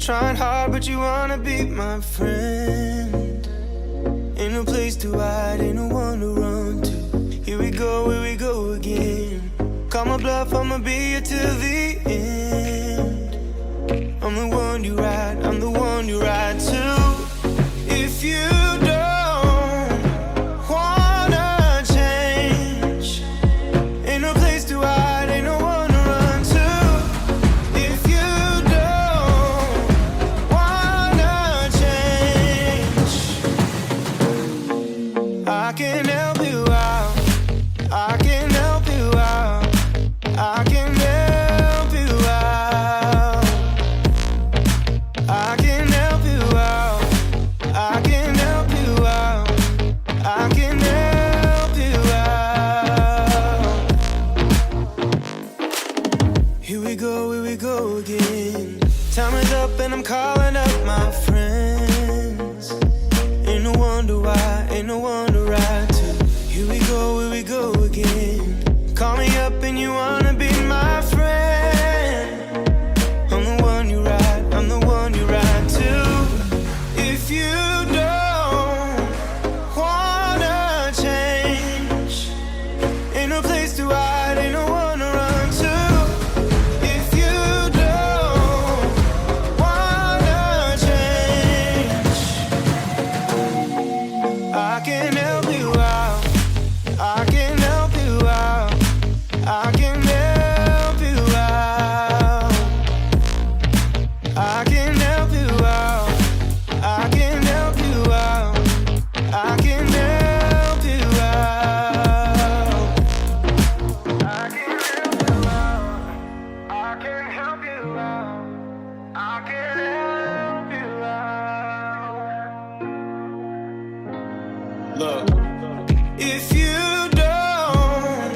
trying hard, but you wanna be my friend. Ain't no place to hide, ain't no one to run to. Here we go again. Call my bluff, I'ma be here till the end. I'm the one you ride, I'm the one you ride to. If you don't wanna change, ain't no place to hide, ain't no one to run to. If you don't wanna change, I can help you out, I can help you out, I can help you out, I can help you out, I can help you out, I can help you out. Here we go again. Time is up and I'm calling up my friends. Ain't no wonder why, ain't no one to ride to. Here we go again. Call me up and you wanna be my friend. I'm the one you ride, I'm the one you ride to. If you don't wanna change, ain't no place to hide, ain't no one to run to. If you don't wanna change, I can help you out, I can help you out, I can help you out, I can help you out, I can help you out, I can help you out, I can help you out, I can help you out, I can help you out. Look, if you don't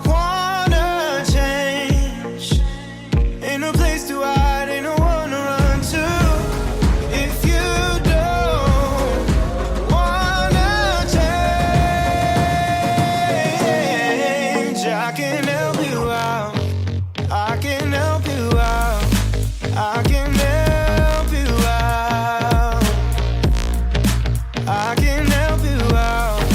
wanna change, ain't no place to hide, ain't no one to run to. If you don't wanna change, I can help you out, I can help you out, I can help you out, I can help you out,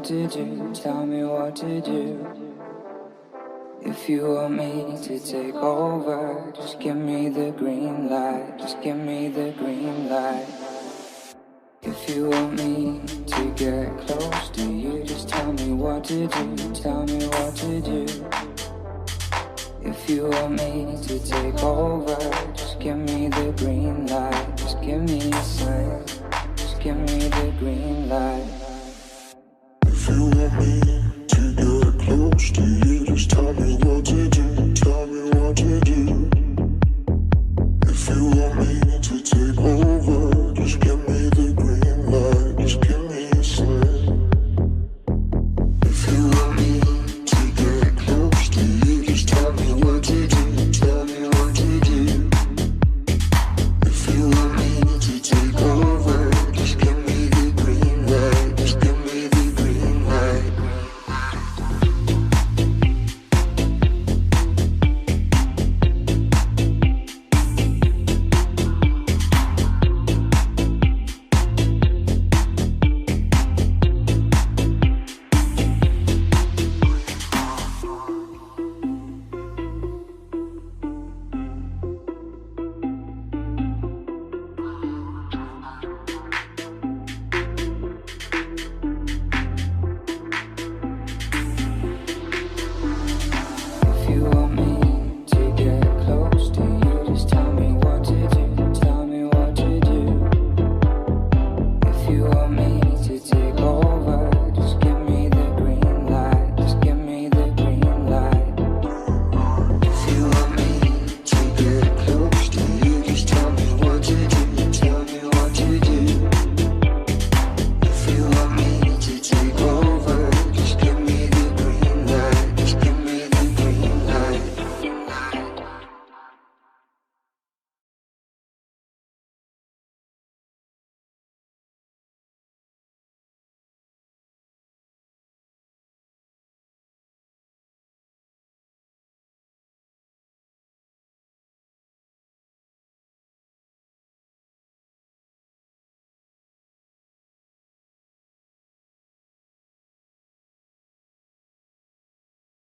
to do, tell me what to do. If you want me to take over, just give me the green light, just give me the green light. If you want me to get close to you, just tell me what to do, tell me what to do. If you want me to take over, just give me the green light, just give me a sign, just give me the green light. If you want me to get close to you, just tell me what to do, tell me what to do. If you want me to take over, just give